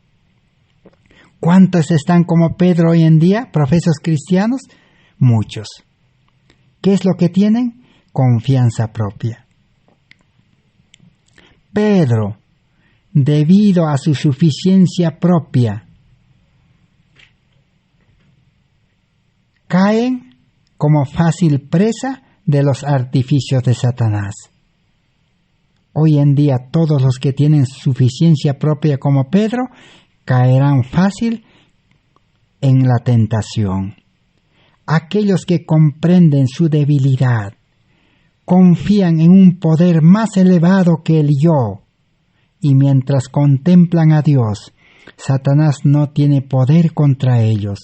¿Cuántos están como Pedro hoy en día, profesos cristianos? Muchos. ¿Qué es lo que tienen? Confianza propia. Pedro, debido a su suficiencia propia, caen como fácil presa de los artificios de Satanás. Hoy en día todos los que tienen suficiencia propia como Pedro caerán fácil en la tentación. Aquellos que comprenden su debilidad, confían en un poder más elevado que el yo, y mientras contemplan a Dios, Satanás no tiene poder contra ellos.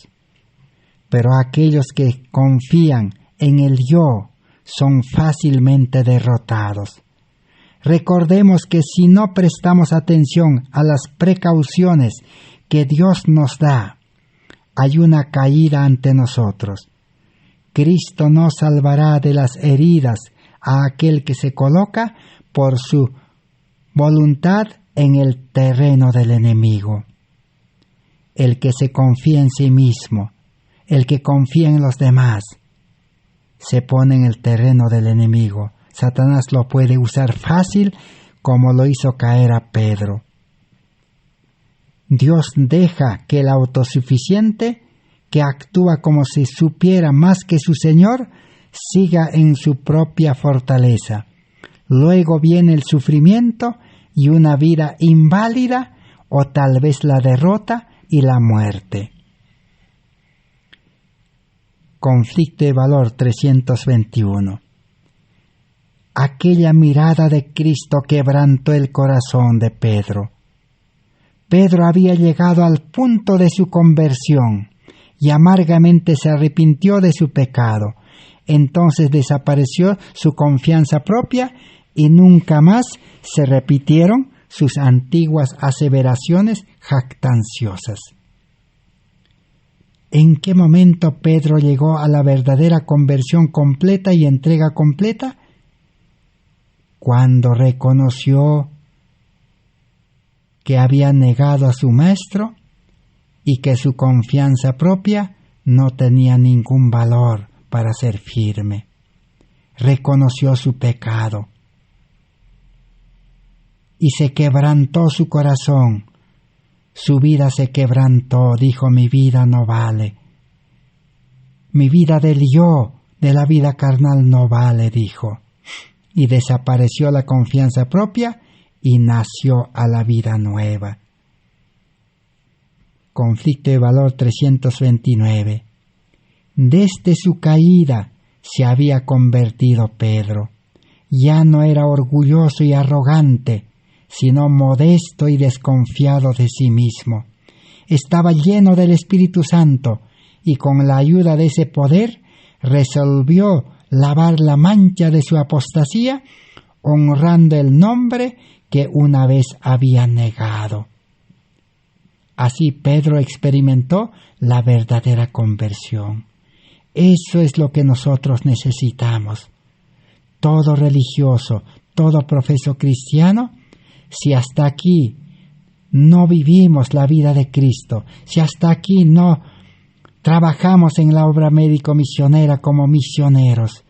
Pero aquellos que confían en el yo son fácilmente derrotados. Recordemos que si no prestamos atención a las precauciones que Dios nos da, hay una caída ante nosotros. Cristo no salvará de las heridas a aquel que se coloca por su voluntad en el terreno del enemigo. El que se confía en sí mismo, el que confía en los demás, se pone en el terreno del enemigo. Satanás lo puede usar fácil, como lo hizo caer a Pedro. Dios deja que el autosuficiente, que actúa como si supiera más que su Señor, siga en su propia fortaleza. Luego viene el sufrimiento y una vida inválida, o tal vez la derrota y la muerte. Conflicto de valor 321. Aquella mirada de Cristo quebrantó el corazón de Pedro. Pedro había llegado al punto de su conversión y amargamente se arrepintió de su pecado. Entonces desapareció su confianza propia y nunca más se repitieron sus antiguas aseveraciones jactanciosas. ¿En qué momento Pedro llegó a la verdadera conversión completa y entrega completa? Cuando reconoció que había negado a su maestro y que su confianza propia no tenía ningún valor para ser firme. Reconoció su pecado y se quebrantó su corazón. Su vida se quebrantó, dijo: mi vida no vale. Mi vida del yo, de la vida carnal no vale, dijo. Y desapareció la confianza propia y nació a la vida nueva. Conflicto de valor 329. Desde su caída se había convertido Pedro. Ya no era orgulloso y arrogante, sino modesto y desconfiado de sí mismo. Estaba lleno del Espíritu Santo y con la ayuda de ese poder resolvió lavar la mancha de su apostasía, honrando el nombre que una vez había negado. Así Pedro experimentó la verdadera conversión. Eso es lo que nosotros necesitamos. Todo religioso, todo profeso cristiano, si hasta aquí no vivimos la vida de Cristo, si hasta aquí no trabajamos en la obra médico-misionera como misioneros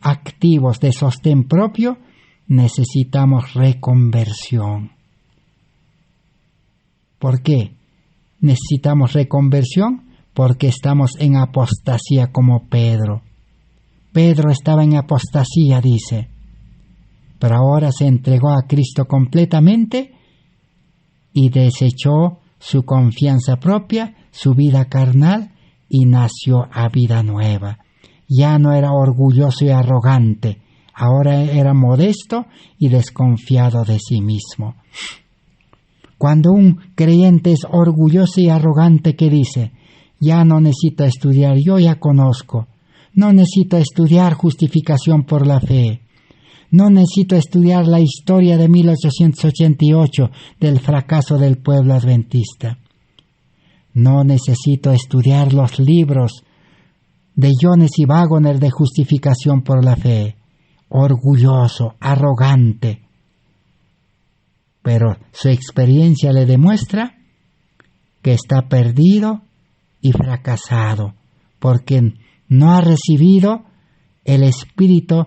activos de sostén propio, necesitamos reconversión. ¿Por qué necesitamos reconversión? Porque estamos en apostasía como Pedro. Pedro estaba en apostasía, dice, pero ahora se entregó a Cristo completamente y desechó su confianza propia, su vida carnal, y nació a vida nueva. Ya no era orgulloso y arrogante, ahora era modesto y desconfiado de sí mismo. Cuando un creyente es orgulloso y arrogante, ¿qué dice? Ya no necesito estudiar, yo ya conozco. No necesito estudiar justificación por la fe. No necesito estudiar la historia de 1888 del fracaso del pueblo adventista. No necesito estudiar los libros de Jones y Waggoner de justificación por la fe. Orgulloso, arrogante. Pero su experiencia le demuestra que está perdido y fracasado, porque no ha recibido el espíritu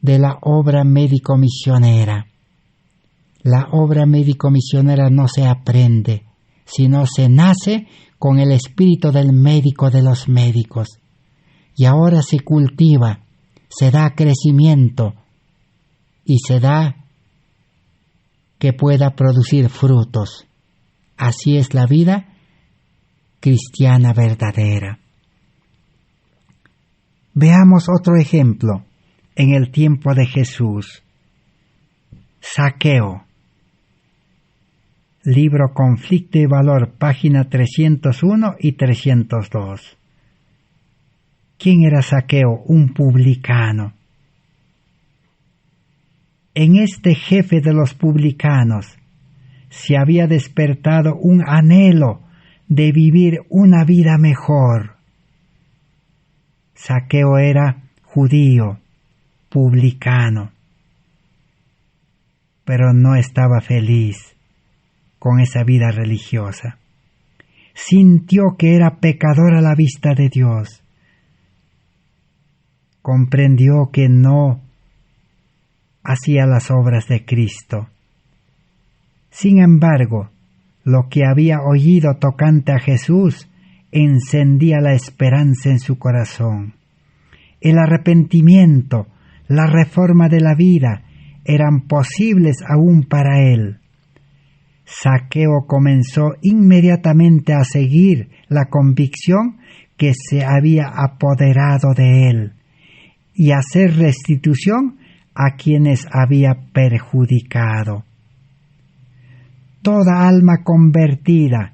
de la obra médico-misionera. La obra médico-misionera no se aprende, sino se nace con el espíritu del médico de los médicos. Y ahora se cultiva, se da crecimiento y se da que pueda producir frutos. Así es la vida cristiana verdadera. Veamos otro ejemplo en el tiempo de Jesús. Zaqueo. Libro Conflicto y Valor, página 301 y 302. ¿Quién era Zaqueo? Un publicano. En este jefe de los publicanos se había despertado un anhelo de vivir una vida mejor. Zaqueo era judío, publicano, pero no estaba feliz con esa vida religiosa. Sintió que era pecador a la vista de Dios. Comprendió que no hacía las obras de Cristo. Sin embargo, lo que había oído tocante a Jesús encendía la esperanza en su corazón. el arrepentimiento, la reforma de la vida eran posibles aún para él. Zaqueo comenzó inmediatamente a seguir la convicción que se había apoderado de él y a hacer restitución a quienes había perjudicado. Toda alma convertida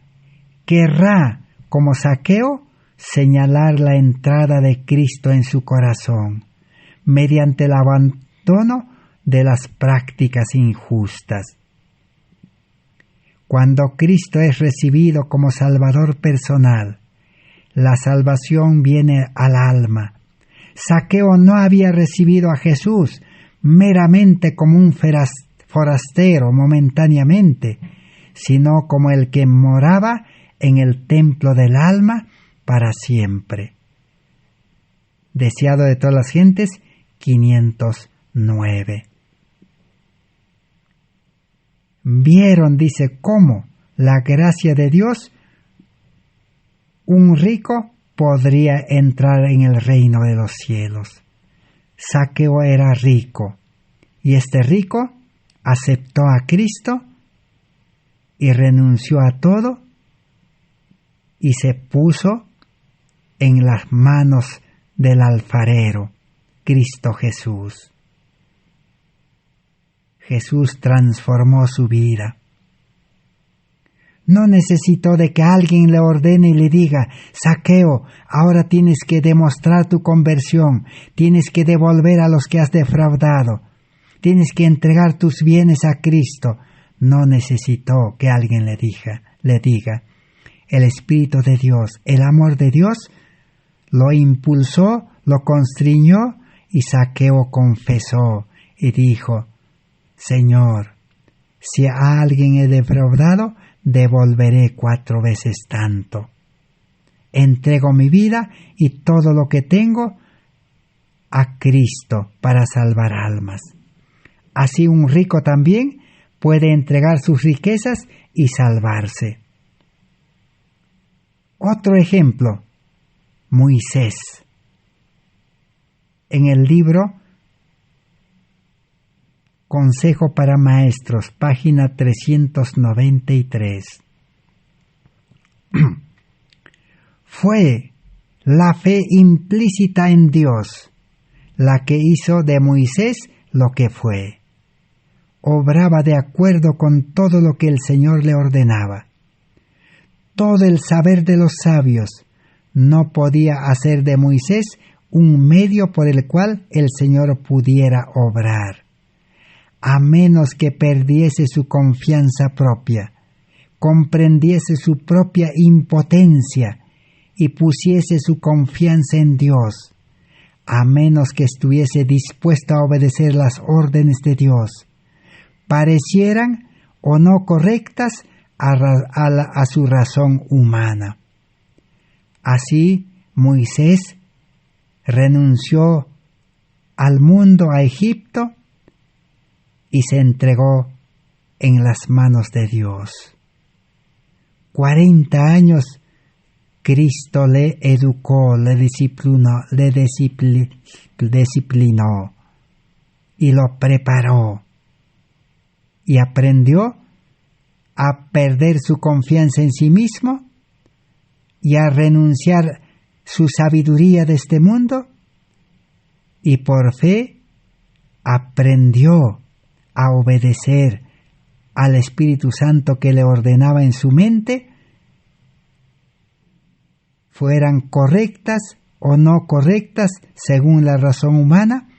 querrá, como Zaqueo, señalar la entrada de Cristo en su corazón, mediante el abandono de las prácticas injustas. Cuando Cristo es recibido como Salvador personal, la salvación viene al alma. Zaqueo no había recibido a Jesús meramente como un forastero momentáneamente, sino como el que moraba en el templo del alma para siempre. Deseado de todas las gentes, 509. Vieron, dice, cómo la gracia de Dios, un rico podría entrar en el reino de los cielos. Zaqueo era rico, y este rico aceptó a Cristo y renunció a todo y se puso en las manos del alfarero, Cristo Jesús. Jesús transformó su vida. No necesitó de que alguien le ordene y le diga: Zaqueo, ahora tienes que demostrar tu conversión, tienes que devolver a los que has defraudado, tienes que entregar tus bienes a Cristo. No necesitó que alguien le diga. El Espíritu de Dios, el amor de Dios, lo impulsó, lo constriñó, y Zaqueo confesó y dijo: Señor, si a alguien he defraudado, devolveré 4 veces tanto. Entrego mi vida y todo lo que tengo a Cristo para salvar almas. Así un rico también puede entregar sus riquezas y salvarse. Otro ejemplo, Moisés. En el libro Consejo para Maestros, página 393. Fue la fe implícita en Dios la que hizo de Moisés lo que fue. Obraba de acuerdo con todo lo que el Señor le ordenaba. Todo el saber de los sabios no podía hacer de Moisés un medio por el cual el Señor pudiera obrar, a menos que perdiese su confianza propia, comprendiese su propia impotencia y pusiese su confianza en Dios, a menos que estuviese dispuesto a obedecer las órdenes de Dios, parecieran o no correctas a su razón humana. Así Moisés renunció al mundo, a Egipto, y se entregó en las manos de Dios. 40 años Cristo le educó, le disciplinó y lo preparó, y aprendió a perder su confianza en sí mismo y a renunciar su sabiduría de este mundo, y por fe aprendió a obedecer al Espíritu Santo que le ordenaba en su mente, fueran correctas o no correctas según la razón humana.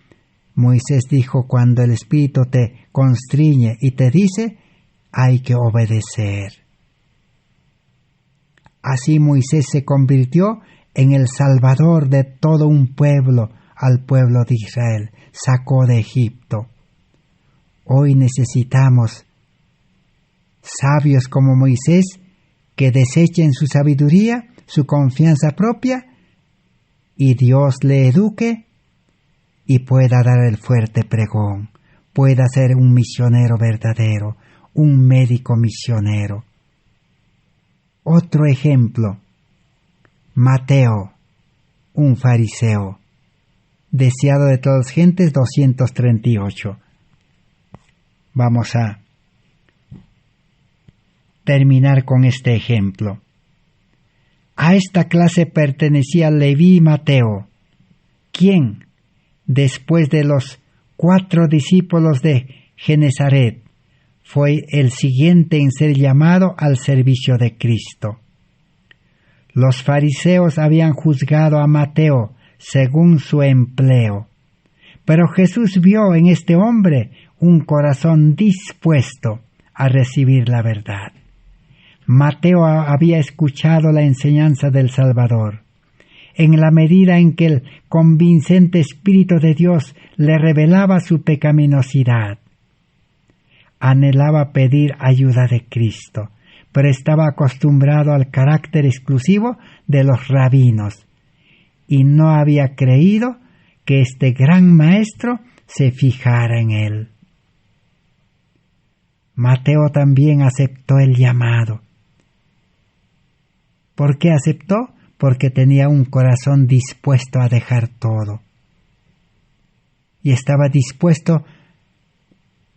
Moisés dijo: cuando el Espíritu te constriñe y te dice, hay que obedecer. Así Moisés se convirtió en el salvador de todo un pueblo, al pueblo de Israel, sacó de Egipto. Hoy necesitamos sabios como Moisés que desechen su sabiduría, su confianza propia, y Dios le eduque y pueda dar el fuerte pregón, pueda ser un misionero verdadero, un médico misionero. Otro ejemplo, Mateo, un fariseo. deseado de todas las gentes, 238. Vamos a terminar con este ejemplo. A esta clase pertenecía Leví y Mateo, quien, después de los 4 discípulos de Genezaret, fue el siguiente en ser llamado al servicio de Cristo. Los fariseos habían juzgado a Mateo según su empleo, pero Jesús vio en este hombre un corazón dispuesto a recibir la verdad. Mateo había escuchado la enseñanza del Salvador. En la medida en que el convincente Espíritu de Dios le revelaba su pecaminosidad, anhelaba pedir ayuda de Cristo, pero estaba acostumbrado al carácter exclusivo de los rabinos y no había creído que este gran maestro se fijara en él. Mateo también aceptó el llamado. ¿Por qué aceptó? Porque tenía un corazón dispuesto a dejar todo. Y estaba dispuesto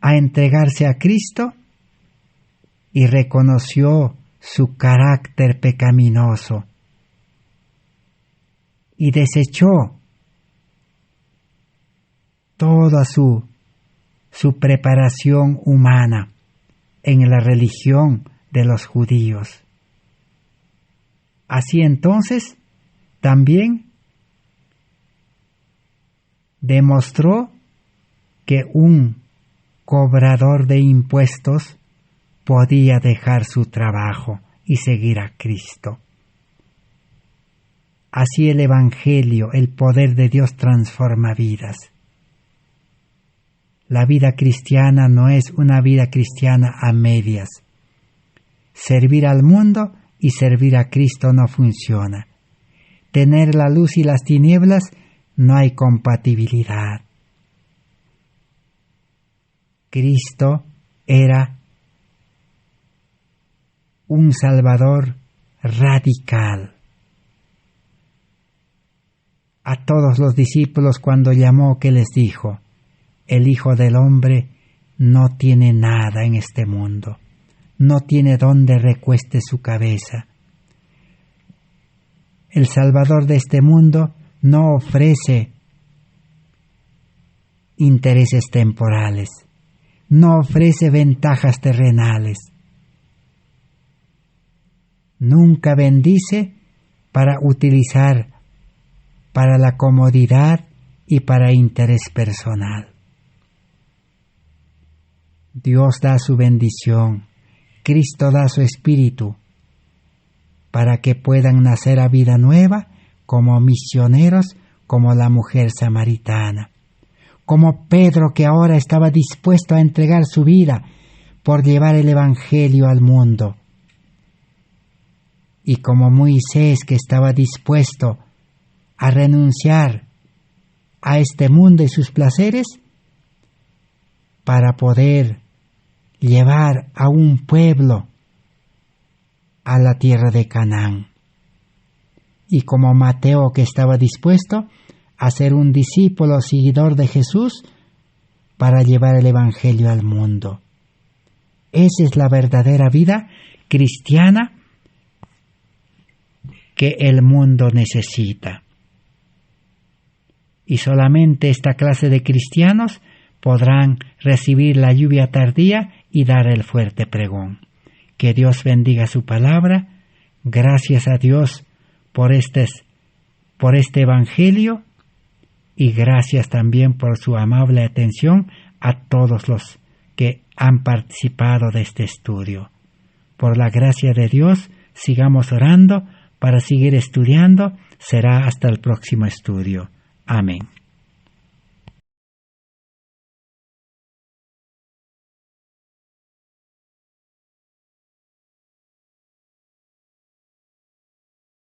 a entregarse a Cristo y reconoció su carácter pecaminoso y desechó toda su preparación humana en la religión de los judíos. Así entonces también demostró que un cobrador de impuestos podía dejar su trabajo y seguir a Cristo. Así el Evangelio, el poder de Dios transforma vidas. La vida cristiana no es una vida cristiana a medias. Servir al mundo y servir a Cristo no funciona. Tener la luz y las tinieblas, no hay compatibilidad. Cristo era un Salvador radical. A todos los discípulos cuando llamó, ¿qué les dijo? El Hijo del Hombre no tiene nada en este mundo, no tiene donde recueste su cabeza. El Salvador de este mundo no ofrece intereses temporales, no ofrece ventajas terrenales. Nunca bendice para utilizar para la comodidad y para interés personal. Dios da su bendición, Cristo da su Espíritu, para que puedan nacer a vida nueva como misioneros, como la mujer samaritana, como Pedro, que ahora estaba dispuesto a entregar su vida por llevar el Evangelio al mundo, y como Moisés, que estaba dispuesto a renunciar a este mundo y sus placeres para poder llevar a un pueblo a la tierra de Canaán. Y como Mateo, que estaba dispuesto a ser un discípulo seguidor de Jesús para llevar el Evangelio al mundo. Esa es la verdadera vida cristiana que el mundo necesita. Y solamente esta clase de cristianos podrán recibir la lluvia tardía y dar el fuerte pregón. Que Dios bendiga su palabra. Gracias a Dios por este Evangelio y gracias también por su amable atención a todos los que han participado de este estudio. Por la gracia de Dios, sigamos orando para seguir estudiando. Será hasta el próximo estudio. Amén.